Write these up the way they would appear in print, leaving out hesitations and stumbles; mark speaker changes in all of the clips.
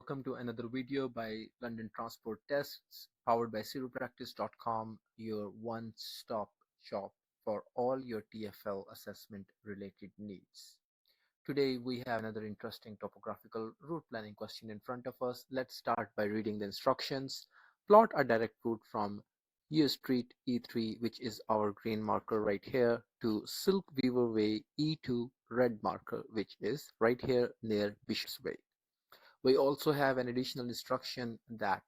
Speaker 1: welcome to another video by London Transport Tests, powered by zeropractice.com, your one-stop shop for all your TfL assessment related needs. Today we have another interesting topographical route planning question in front of us. Let's start by reading the instructions. Plot a direct route from Yeo Street E3, which is our green marker right here, to Silk Weaver Way E2, red marker, which is right here near Bishop's Way. We also have an additional instruction that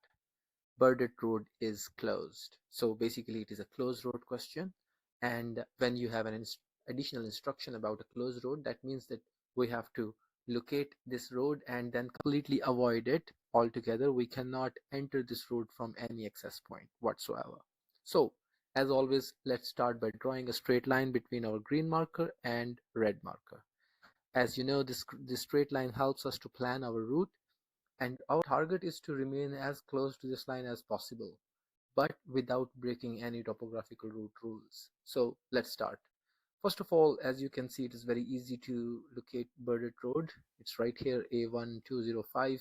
Speaker 1: Burdett Road is closed. So basically it is a closed road question, and when you have an additional instruction about a closed road, that means that we have to locate this road and then completely avoid it altogether. We cannot enter this road from any access point whatsoever. So as always, let's start by drawing a straight line between our green marker and red marker. As you know, this straight line helps us to plan our route, and our target is to remain as close to this line as possible, but without breaking any topographical route rules. So let's start. First of all, as you can see, it is very easy to locate Burdett Road. It's right here, A1205.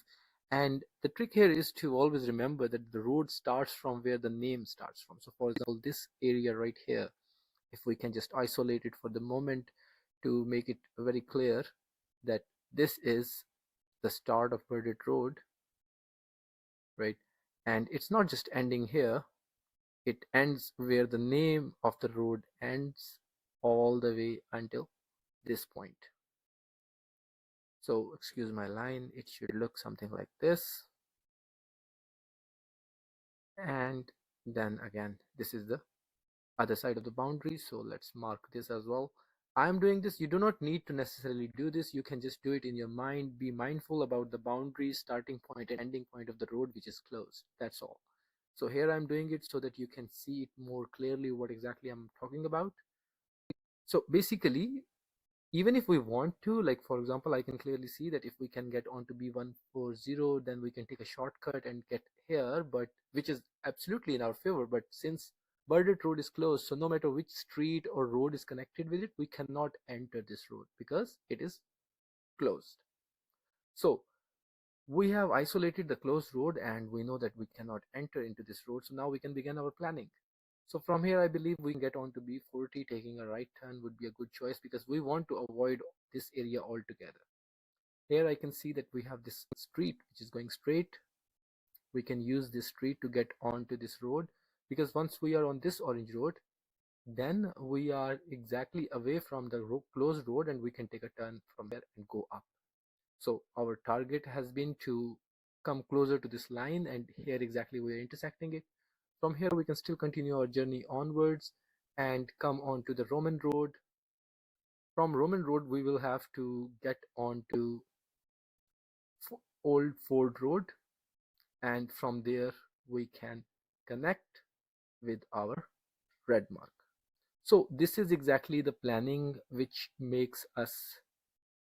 Speaker 1: And the trick here is to always remember that the road starts from where the name starts from. So for example, this area right here, if we can just isolate it for the moment to make it very clear that this is the start of Burdett Road, right? And it's not just ending here, it ends where the name of the road ends all the way until this point. So excuse my line, it should look something like this. And then again, this is the other side of the boundary, so let's mark this as well. I'm doing this, you do not need to necessarily do this, you can just do it in your mind. Be mindful about the boundary, starting point and ending point of the road which is closed. That's all. So here I'm doing it so that you can see it more clearly what exactly I'm talking about. So basically, even if we want to, like for example, I can clearly see that if we can get onto B140, then we can take a shortcut and get here, but which is absolutely in our favor. But since Burdett Road is closed, so no matter which street or road is connected with it, we cannot enter this road because it is closed. So we have isolated the closed road and we know that we cannot enter into this road. So now we can begin our planning. So from here, I believe we can get on to B40. Taking a right turn would be a good choice because we want to avoid this area altogether. Here I can see that we have this street which is going straight. We can use this street to get onto this road, because once we are on this orange road, then we are exactly away from the closed road and we can take a turn from there and go up. So our target has been to come closer to this line, and here exactly we are intersecting it. From here we can still continue our journey onwards and come on to the Roman road. From Roman road we will have to get onto Old Ford Road, and from there we can connect with our red mark. So this is exactly the planning which makes us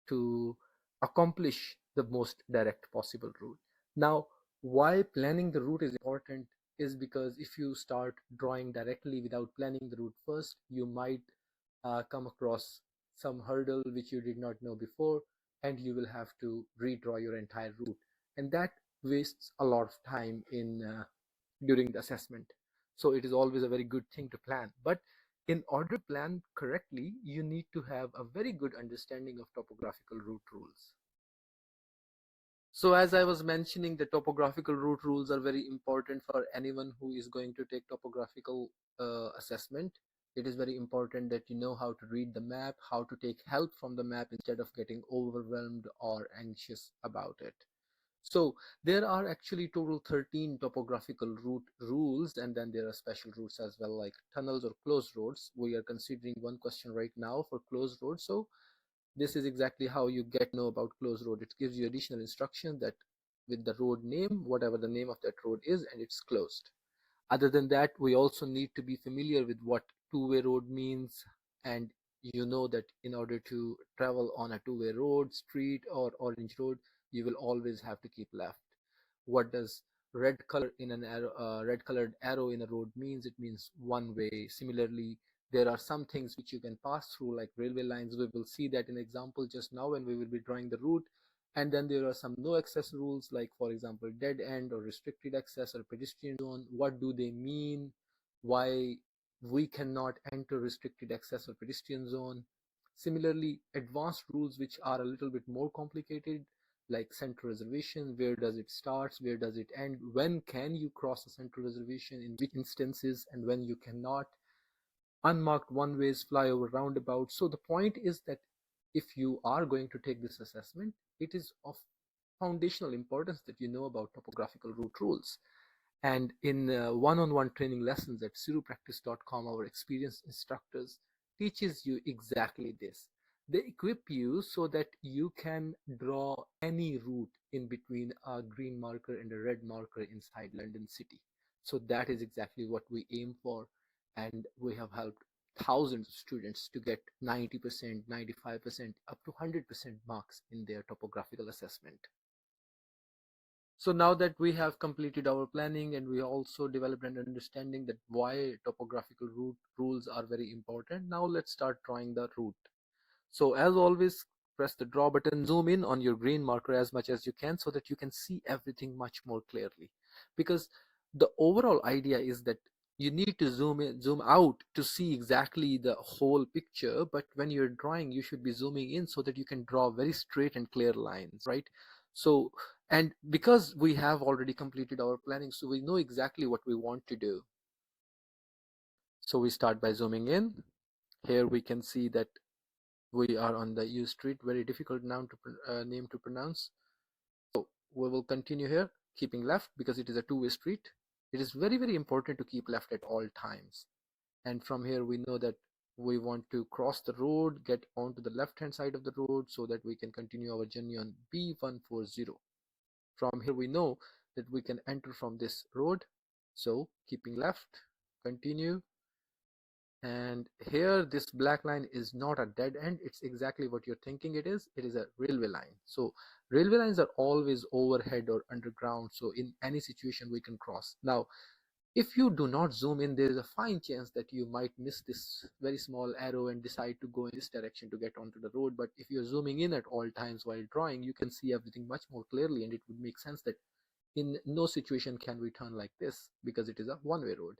Speaker 1: to accomplish the most direct possible route. Now, why planning the route is important is because if you start drawing directly without planning the route first, you might come across some hurdle which you did not know before, and you will have to redraw your entire route, and that wastes a lot of time in during the assessment. So it is always a very good thing to plan, but in order to plan correctly, you need to have a very good understanding of topographical route rules. So as I was mentioning, the topographical route rules are very important for anyone who is going to take topographical assessment. It is very important that you know how to read the map, how to take help from the map instead of getting overwhelmed or anxious about it. So there are actually total 13 topographical route rules, and then there are special routes as well, like tunnels or closed roads. We are considering one question right now for closed roads. So this is exactly how you get to know about closed road. It gives you additional instruction that with the road name, whatever the name of that road is, and it's closed. Other than that, we also need to be familiar with what two-way road means, and you know that in order to travel on a two-way road, street or orange road, you will always have to keep left. What does red color in an arrow, red colored arrow in a road means? It means one way. Similarly, there are some things which you can pass through, like railway lines. We will see that in example just now when we will be drawing the route. And then there are some no access rules, like for example dead end or restricted access or pedestrian zone. What do they mean? Why we cannot enter restricted access or pedestrian zone? Similarly, advanced rules which are a little bit more complicated, like central reservation, where does it start, where does it end, when can you cross a central reservation, in which instances, and when you cannot, unmarked one ways, flyover roundabouts. So the point is that if you are going to take this assessment, it is of foundational importance that you know about topographical route rules. And in one-on-one training lessons at sirupractice.com, our experienced instructors teaches you exactly this. They equip you so that you can draw any route in between a green marker and a red marker inside London City. So that is exactly what we aim for, and we have helped thousands of students to get 90%, 95%, up to 100% marks in their topographical assessment. So now that we have completed our planning and we also developed an understanding that why topographical route rules are very important, now let's start drawing the route. So as always, press the draw button, zoom in on your green marker as much as you can so that you can see everything much more clearly. Because the overall idea is that you need to zoom in, zoom out to see exactly the whole picture. But when you're drawing, you should be zooming in so that you can draw very straight and clear lines, right? So, and because we have already completed our planning, so we know exactly what we want to do. So we start by zooming in. Here we can see that we are on the Yeo Street, very difficult name to pronounce. So we will continue here, keeping left because it is a two-way street. It is very, very important to keep left at all times. And from here we know that we want to cross the road, get onto the left-hand side of the road so that we can continue our journey on B140. From here we know that we can enter from this road. So keeping left, continue. And here this black line is not a dead end, it's exactly what you're thinking it is a railway line. So railway lines are always overhead or underground, so in any situation we can cross. Now if you do not zoom in, there is a fine chance that you might miss this very small arrow and decide to go in this direction to get onto the road. But if you're zooming in at all times while drawing, you can see everything much more clearly, and it would make sense that in no situation can we turn like this because it is a one-way road.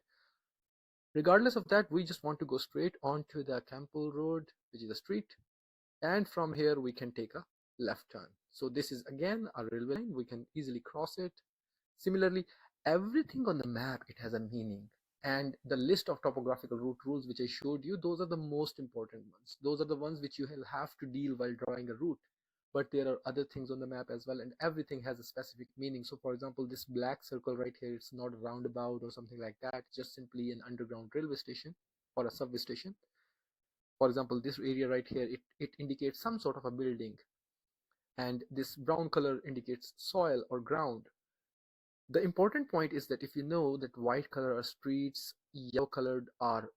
Speaker 1: Regardless of that, we just want to go straight onto the Campbell Road, which is a street, and from here we can take a left turn. So this is again a railway line, we can easily cross it. Similarly, everything on the map, it has a meaning, and the list of topographical route rules which I showed you, those are the most important ones. Those are the ones which you will have to deal while drawing a route. But there are other things on the map as well, and everything has a specific meaning. So for example, this black circle right here, it's not a roundabout or something like that, it's just simply an underground railway station or a subway station. For example, this area right here, it indicates some sort of a building, and this brown color indicates soil or ground. The important point is that if you know that white color are streets, yellow colored are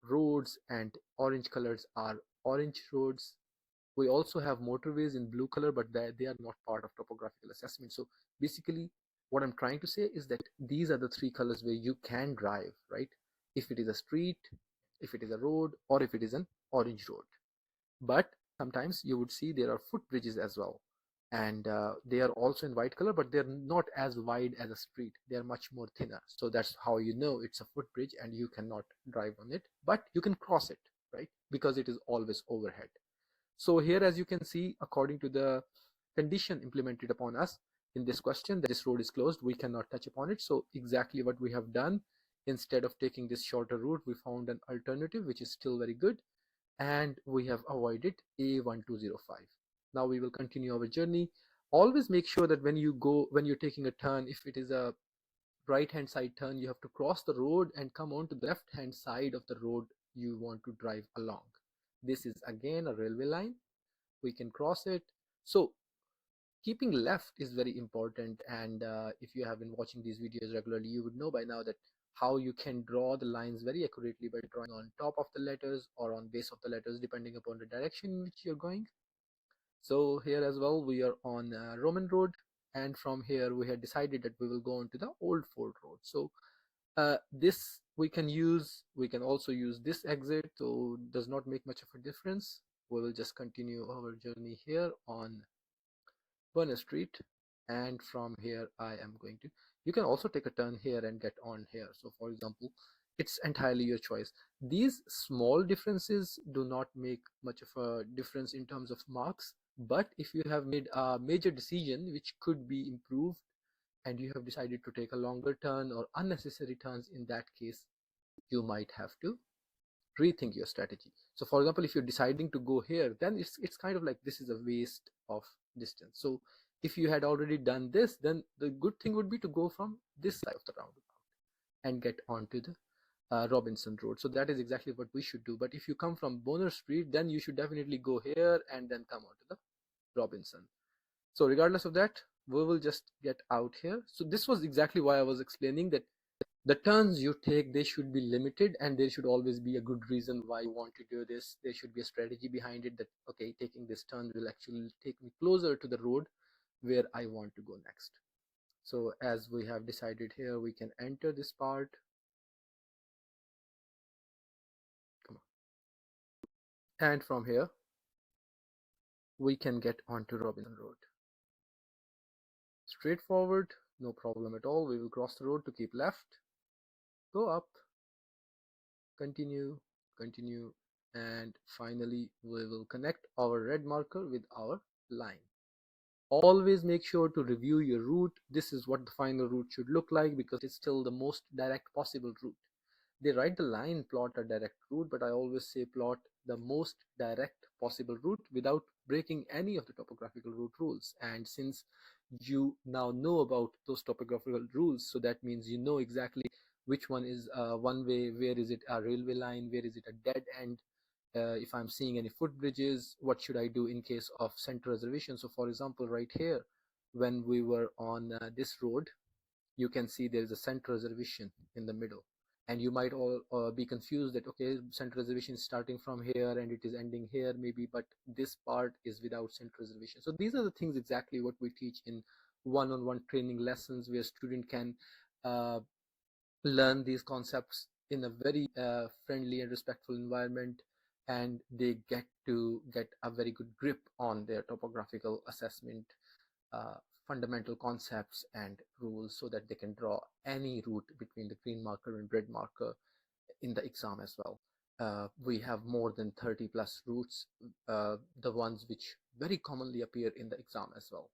Speaker 1: roads, and orange colors are orange roads. We also have motorways in blue color, but they are not part of topographical assessment. So basically what I'm trying to say is that these are the three colors where you can drive, right? If it is a street, if it is a road, or if it is an orange road. But sometimes you would see there are footbridges as well, and they are also in white color, but they're not as wide as a street, they are much more thinner. So that's how you know it's a footbridge and you cannot drive on it, but you can cross it, right? Because it is always overhead. So here, as you can see, according to the condition implemented upon us in this question, that this road is closed, we cannot touch upon it. So exactly what we have done, instead of taking this shorter route, we found an alternative which is still very good, and we have avoided A1205. Now we will continue our journey. Always make sure that when you're taking a turn, if it is a right hand side turn, you have to cross the road and come on to the left hand side of the road you want to drive along. This is again a railway line, we can cross it. So keeping left is very important, and if you have been watching these videos regularly, you would know by now that how you can draw the lines very accurately by drawing on top of the letters or on base of the letters, depending upon the direction in which you're going. So here as well, we are on Roman Road, and from here we had decided that we will go on to the Old Ford Road. So this we can also use this exit, so does not make much of a difference. We will just continue our journey here on Burnett Street, and from here I am going to, you can also take a turn here and get on here. So for example, it's entirely your choice. These small differences do not make much of a difference in terms of marks, but if you have made a major decision which could be improved and you have decided to take a longer turn or unnecessary turns, in that case you might have to rethink your strategy. So for example, if you're deciding to go here, then it's kind of like this is a waste of distance. So if you had already done this, then the good thing would be to go from this side of the roundabout and get onto the Robinson Road. So that is exactly what we should do. But if you come from Bonner Street, then you should definitely go here and then come onto the Robinson. So regardless of that, we will just get out here. So this was exactly why I was explaining that the turns you take, they should be limited, and there should always be a good reason why you want to do this. There should be a strategy behind it, that okay, taking this turn will actually take me closer to the road where I want to go next. So as we have decided here, we can enter this part. Come on. And from here we can get onto Robinson Road. Straightforward, no problem at all. We will cross the road to keep left, go up, continue, continue, and finally we will connect our red marker with our line. Always make sure to review your route. This is what the final route should look like, because it's still the most direct possible route. They write the line plot a direct route, but I always say plot the most direct possible route without breaking any of the topographical route rules. And since you now know about those topographical rules, so that means you know exactly which one is one way, where is it a railway line, where is it a dead end. If I'm seeing any footbridges, what should I do in case of center reservation? So for example, right here, when we were on this road, you can see there is a center reservation in the middle, and you might all be confused that okay, center reservation is starting from here and it is ending here maybe, but this part is without center reservation. So these are the things exactly what we teach in one-on-one training lessons, where student can uh, learn these concepts in a very friendly and respectful environment, and they get a very good grip on their topographical assessment uh, fundamental concepts and rules, so that they can draw any route between the green marker and red marker in the exam as well. We have more than 30 plus routes, the ones which very commonly appear in the exam as well.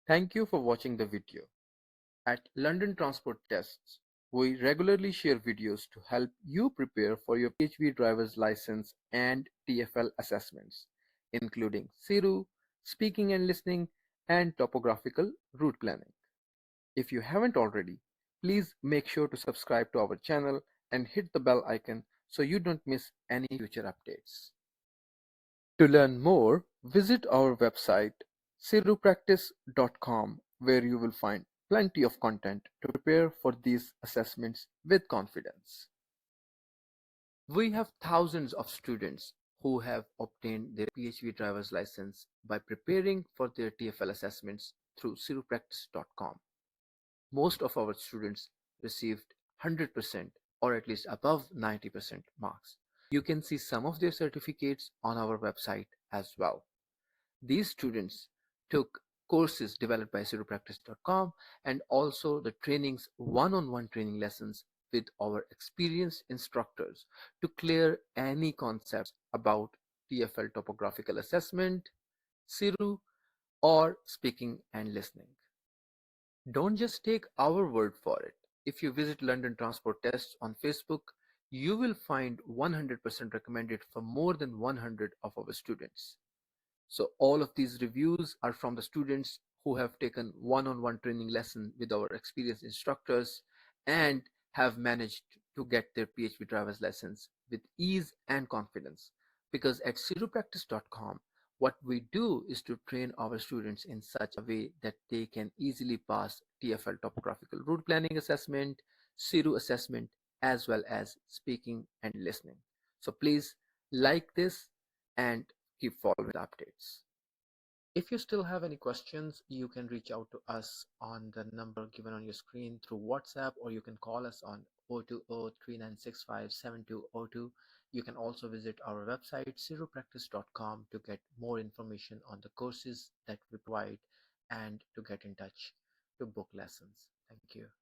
Speaker 1: Thank you for watching the video. At London Transport Tests, we regularly share videos to help you prepare for your PHV driver's license and TfL assessments, including CIRU, speaking and listening, and topographical route planning. If you haven't already, please make sure to subscribe to our channel and hit the bell icon so you don't miss any future updates. To learn more, visit our website sirupractice.com, where you will find plenty of content to prepare for these assessments with confidence. We have thousands of students who have obtained their PHV driver's license by preparing for their TfL assessments through sirupractice.com. Most of our students received 100% or at least above 90% marks. You can see some of their certificates on our website as well. These students took courses developed by sirupractice.com, and also the trainings, one-on-one training lessons with our experienced instructors to clear any concepts about TfL topographical assessment, CIRU, or speaking and listening. Don't just take our word for it. If you visit London Transport Tests on Facebook, you will find 100% recommended for more than 100 of our students. So all of these reviews are from the students who have taken one-on-one training lesson with our experienced instructors and have managed to get their PHV driver's license with ease and confidence. Because at sirupractice.com, what we do is to train our students in such a way that they can easily pass TfL Topographical Route Planning Assessment, CIRU assessment, as well as speaking and listening. So please like this and keep following the updates. If you still have any questions, you can reach out to us on the number given on your screen through WhatsApp, or you can call us on 020-3965-7202. You can also visit our website cirupractice.com to get more information on the courses that we provide and to get in touch to book lessons. Thank you.